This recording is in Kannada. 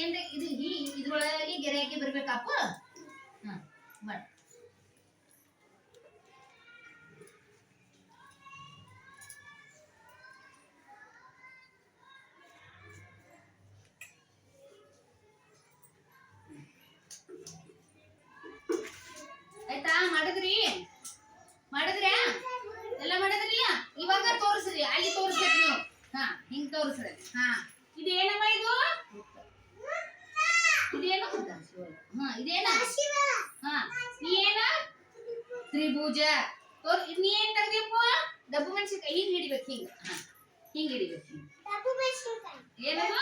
ಏನ್ರಿ ಇದು ಇದ್ರೊಳಗೆ ಗೆರೆ ಹಾಕಿ ಬರ್ಬೇಕಪ್ಪ. ಮಾಡ ಆಯ್ತಾ? ಮಾಡಿದ್ರಿ ಎಲ್ಲ ಮಾಡಿದ್ರಿಲ್ಲ? ಇವಾಗ ತೋರಿಸ್ರಿ, ಅಲ್ಲಿ ತೋರಿಸ್ಬೇಕು ನೀವು. ಹಿಂಗ್ ತೋರಿಸ್ರಿ. ಇದೇನಮ್ಮ ಇದು? ಇದೇನು? ಇದೇನ? ಏನ? ತ್ರಿಭುಜ. ನೀ ಏನ್ ತೆಗ್ದಿಯಪ್ಪ? ಡಬ್ಬು ಮೆಣಸಿನ್ಕಾಯಿ. ಹಿಂಗ್ ಹಿಡಿಬೇಕು, ಹಿಂಗ್ ಹಿಡಿಬೇಕು. ಏನದು?